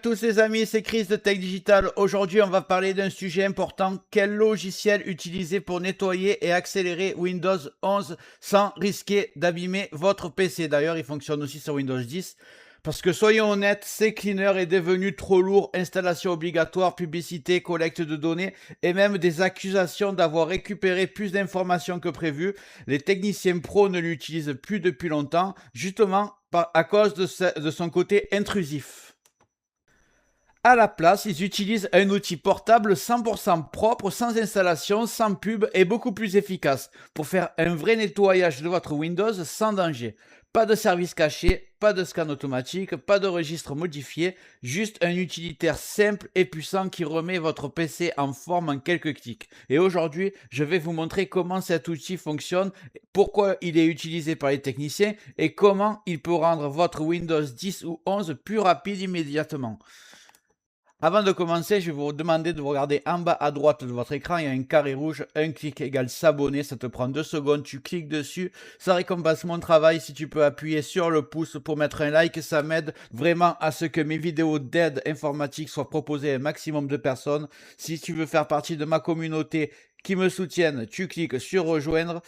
tous les amis, c'est Chris de Tech Digital. Aujourd'hui, on va parler d'un sujet important. Quel logiciel utiliser pour nettoyer et accélérer Windows 11 sans risquer d'abîmer votre PC? D'ailleurs, il fonctionne aussi sur Windows 10. Parce que soyons honnêtes, CCleaner est devenu trop lourd, installation obligatoire, publicité, collecte de données et même des accusations d'avoir récupéré plus d'informations que prévu. Les techniciens pros ne l'utilisent plus depuis longtemps, justement à cause de son côté intrusif. À la place, ils utilisent un outil portable 100% propre, sans installation, sans pub et beaucoup plus efficace pour faire un vrai nettoyage de votre Windows sans danger. Pas de service caché, pas de scan automatique, pas de registre modifié, juste un utilitaire simple et puissant qui remet votre PC en forme en quelques clics. Et aujourd'hui, je vais vous montrer comment cet outil fonctionne, pourquoi il est utilisé par les techniciens et comment il peut rendre votre Windows 10 ou 11 plus rapide immédiatement. Avant de commencer, je vais vous demander de regarder en bas à droite de votre écran, il y a un carré rouge, un clic égale s'abonner, ça te prend 2 secondes, tu cliques dessus, ça récompense mon travail. Si tu peux appuyer sur le pouce pour mettre un like, ça m'aide vraiment à ce que mes vidéos d'aide informatique soient proposées à un maximum de personnes. Si tu veux faire partie de ma communauté qui me soutienne, tu cliques sur rejoindre.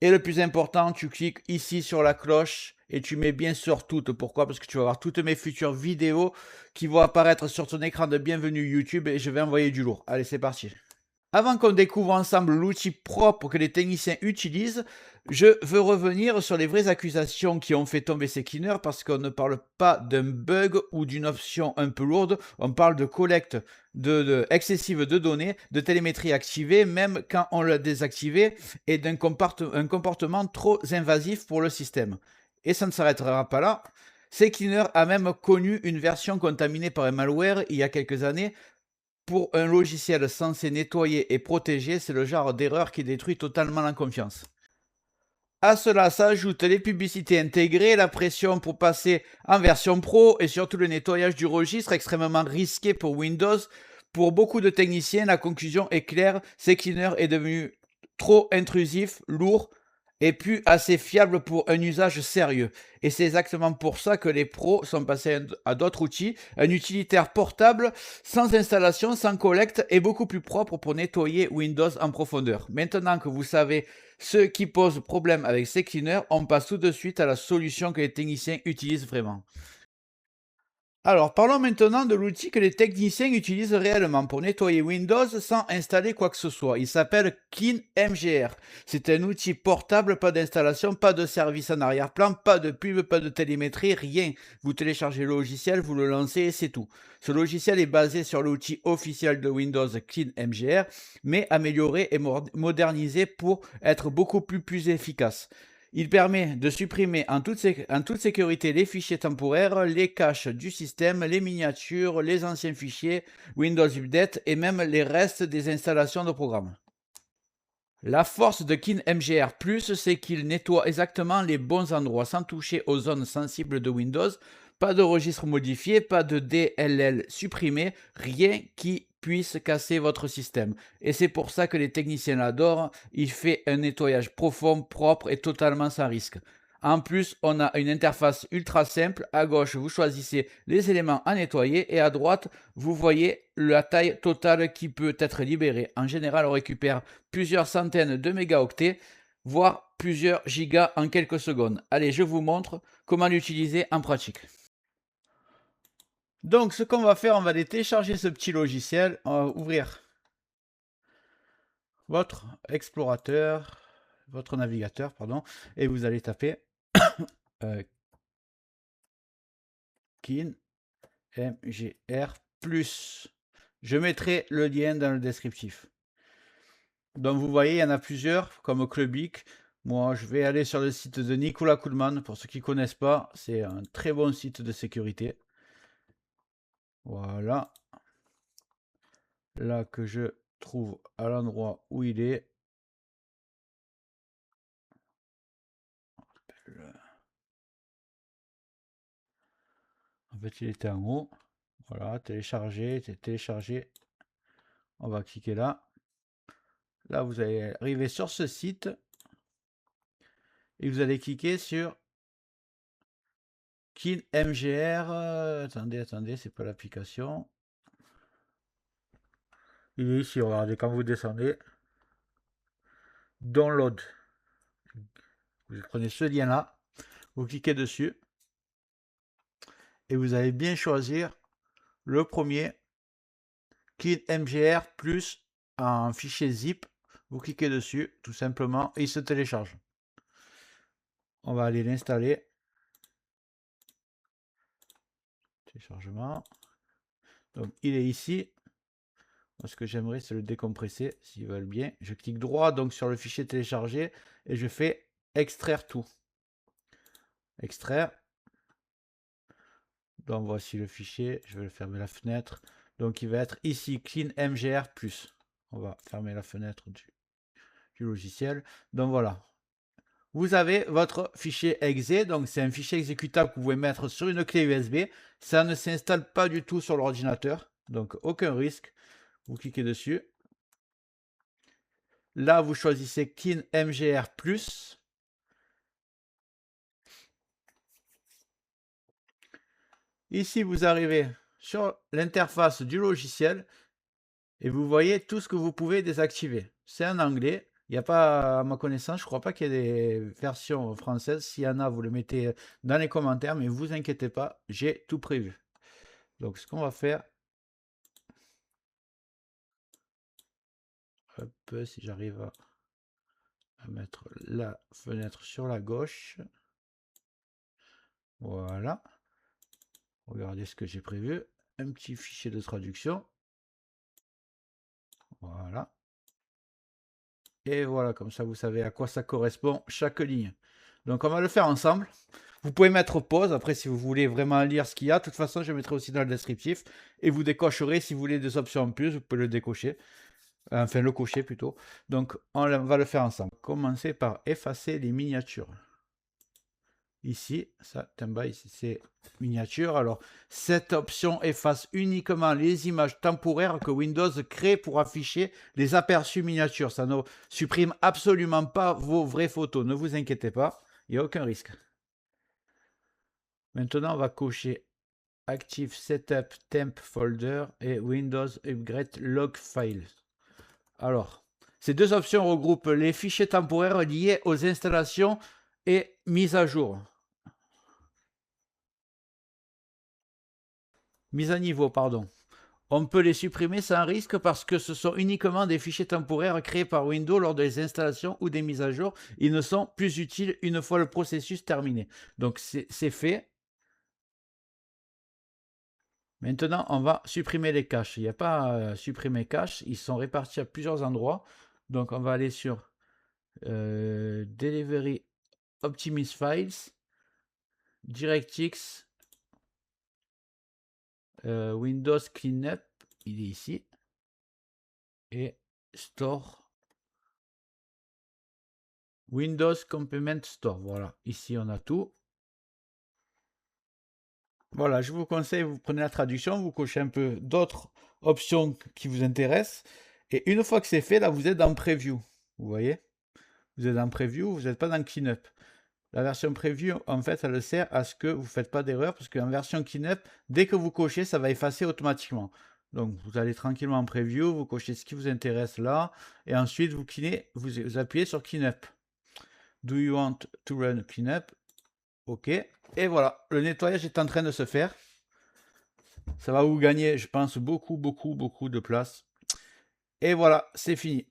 Et le plus important, tu cliques ici sur la cloche et tu mets bien sûr toutes. Pourquoi? Parce que tu vas voir toutes mes futures vidéos qui vont apparaître sur ton écran de bienvenue YouTube et je vais envoyer du lourd. Allez, c'est parti. Avant qu'on découvre ensemble l'outil propre que les techniciens utilisent, je veux revenir sur les vraies accusations qui ont fait tomber ces cleaners, parce qu'on ne parle pas d'un bug ou d'une option un peu lourde, on parle de collecte excessive de données, de télémétrie activée, même quand on l'a désactivé, et d'un comportement trop invasif pour le système. Et ça ne s'arrêtera pas là. CCleaner a même connu une version contaminée par un malware il y a quelques années. Pour un logiciel censé nettoyer et protéger, c'est le genre d'erreur qui détruit totalement la confiance. À cela s'ajoutent les publicités intégrées, la pression pour passer en version pro et surtout le nettoyage du registre extrêmement risqué pour Windows. Pour beaucoup de techniciens, la conclusion est claire, CCleaner est devenu trop intrusif, lourd et plus assez fiable pour un usage sérieux. Et c'est exactement pour ça que les pros sont passés à d'autres outils, un utilitaire portable, sans installation, sans collecte et beaucoup plus propre pour nettoyer Windows en profondeur. Maintenant que vous savez ce qui pose problème avec CCleaner, on passe tout de suite à la solution que les techniciens utilisent vraiment. Alors, parlons maintenant de l'outil que les techniciens utilisent réellement pour nettoyer Windows sans installer quoi que ce soit. Il s'appelle KinMGR. C'est un outil portable, pas d'installation, pas de service en arrière-plan, pas de pub, pas de télémétrie, rien. Vous téléchargez le logiciel, vous le lancez et c'est tout. Ce logiciel est basé sur l'outil officiel de Windows KinMGR, mais amélioré et modernisé pour être beaucoup plus efficace. Il permet de supprimer en toute sécurité les fichiers temporaires, les caches du système, les miniatures, les anciens fichiers, Windows Update et même les restes des installations de programmes. La force de KinMGR+, c'est qu'il nettoie exactement les bons endroits sans toucher aux zones sensibles de Windows. Pas de registre modifié, pas de DLL supprimé, rien qui puisse casser votre système. Et c'est pour ça que les techniciens l'adorent. Il fait un nettoyage profond, propre et totalement sans risque. En plus, on a une interface ultra simple. À gauche, vous choisissez les éléments à nettoyer et à droite, vous voyez la taille totale qui peut être libérée. En général, on récupère plusieurs centaines de mégaoctets, voire plusieurs gigas en quelques secondes. Allez, je vous montre comment l'utiliser en pratique. Donc, ce qu'on va faire, on va aller télécharger ce petit logiciel. On va ouvrir votre explorateur, votre navigateur, pardon, et vous allez taper euh, KinMGR+. Je mettrai le lien dans le descriptif. Donc vous voyez, il y en a plusieurs, comme Clubic. Moi, je vais aller sur le site de Nicolas Kuhlmann. Pour ceux qui ne connaissent pas, c'est un très bon site de sécurité. Voilà. Là que je trouve à l'endroit où il est. En fait, il était en haut. Voilà, télécharger, téléchargé. On va cliquer là. Là, vous allez arriver sur ce site. Et vous allez cliquer sur Clean MGR. Attendez, c'est pas l'application. Il est ici, regardez, quand vous descendez. Download. Vous prenez ce lien-là, vous cliquez dessus et vous allez bien choisir le premier, Clean MGR plus un fichier zip. Vous cliquez dessus tout simplement et il se télécharge. On va aller l'installer. Téléchargement. Donc il est ici. Moi, ce que j'aimerais, c'est le décompresser s'ils veulent bien. Je clique droit donc sur le fichier téléchargé et je fais extraire tout. Extraire. Donc voici le fichier. Je vais fermer la fenêtre. Donc il va être ici Clean MGR+. On va fermer la fenêtre du logiciel. Donc voilà. Vous avez votre fichier exe, donc c'est un fichier exécutable que vous pouvez mettre sur une clé USB. Ça ne s'installe pas du tout sur l'ordinateur, donc aucun risque. Vous cliquez dessus. Là, vous choisissez Clean MGR+. Ici, vous arrivez sur l'interface du logiciel et vous voyez tout ce que vous pouvez désactiver. C'est en anglais. Il n'y a pas, à ma connaissance, je ne crois pas qu'il y ait des versions françaises. S'il y en a, vous le mettez dans les commentaires, mais vous inquiétez pas, j'ai tout prévu. Donc, ce qu'on va faire, hop, si j'arrive à mettre la fenêtre sur la gauche, voilà. Regardez ce que j'ai prévu, un petit fichier de traduction, voilà. Et voilà, comme ça vous savez à quoi ça correspond chaque ligne. Donc on va le faire ensemble. Vous pouvez mettre pause après si vous voulez vraiment lire ce qu'il y a. De toute façon, je mettrai aussi dans le descriptif. Et vous décocherez si vous voulez des options en plus, vous pouvez le décocher. Enfin, le cocher plutôt. Donc on va le faire ensemble. Commencez par effacer les miniatures. Ici, ça, ici c'est miniature. Alors, cette option efface uniquement les images temporaires que Windows crée pour afficher les aperçus miniatures. Ça ne supprime absolument pas vos vraies photos. Ne vous inquiétez pas, il n'y a aucun risque. Maintenant, on va cocher Active Setup Temp Folder et Windows Upgrade Log Files. Alors, ces deux options regroupent les fichiers temporaires liés aux installations et mises à jour. Mise à niveau, pardon. On peut les supprimer sans risque parce que ce sont uniquement des fichiers temporaires créés par Windows lors des installations ou des mises à jour. Ils ne sont plus utiles une fois le processus terminé. Donc c'est fait. Maintenant, on va supprimer les caches. Il n'y a pas à supprimer caches. Ils sont répartis à plusieurs endroits. Donc on va aller sur Delivery Optimize Files, DirectX, Windows Cleanup, il est ici, et Store, Windows Complement Store. Voilà, ici on a tout. Voilà, je vous conseille, vous prenez la traduction, vous cochez un peu d'autres options qui vous intéressent. Et une fois que c'est fait, là, vous êtes dans Preview. Vous voyez? Vous êtes dans Preview, vous n'êtes pas dans Cleanup. La version Preview, en fait, elle sert à ce que vous ne faites pas d'erreur, parce qu'en version Cleanup, dès que vous cochez, ça va effacer automatiquement. Donc, vous allez tranquillement en Preview, vous cochez ce qui vous intéresse là, et ensuite, vous appuyez sur Cleanup. Do you want to run Cleanup? OK. Et voilà, le nettoyage est en train de se faire. Ça va vous gagner, je pense, beaucoup de place. Et voilà, c'est fini.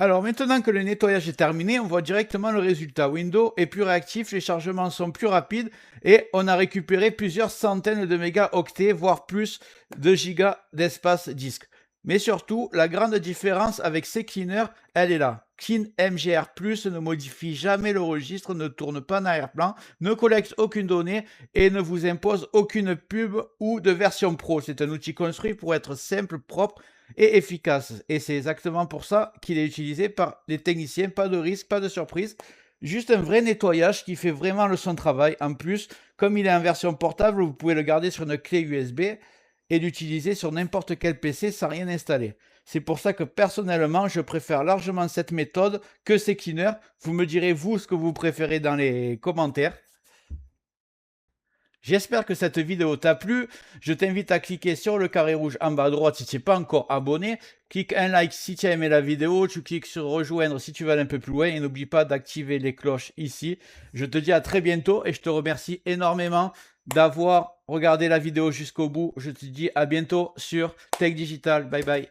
Alors maintenant que le nettoyage est terminé, on voit directement le résultat. Windows est plus réactif, les chargements sont plus rapides et on a récupéré plusieurs centaines de mégaoctets, voire plus de gigas d'espace disque. Mais surtout, la grande différence avec ces cleaners, elle est là. Clean MGR+, ne modifie jamais le registre, ne tourne pas en arrière-plan, ne collecte aucune donnée et ne vous impose aucune pub ou de version pro. C'est un outil construit pour être simple, propre et efficace. Et c'est exactement pour ça qu'il est utilisé par les techniciens. Pas de risque, pas de surprise. Juste un vrai nettoyage qui fait vraiment son travail. En plus, comme il est en version portable, vous pouvez le garder sur une clé USB et l'utiliser sur n'importe quel PC sans rien installer. C'est pour ça que personnellement, je préfère largement cette méthode que ces cleaners. Vous me direz, vous, ce que vous préférez dans les commentaires. J'espère que cette vidéo t'a plu. Je t'invite à cliquer sur le carré rouge en bas à droite si tu n'es pas encore abonné. Clique un like si tu as aimé la vidéo. Tu cliques sur rejoindre si tu veux aller un peu plus loin. Et n'oublie pas d'activer les cloches ici. Je te dis à très bientôt et je te remercie énormément d'avoir regardé la vidéo jusqu'au bout. Je te dis à bientôt sur Tech Digital. Bye bye.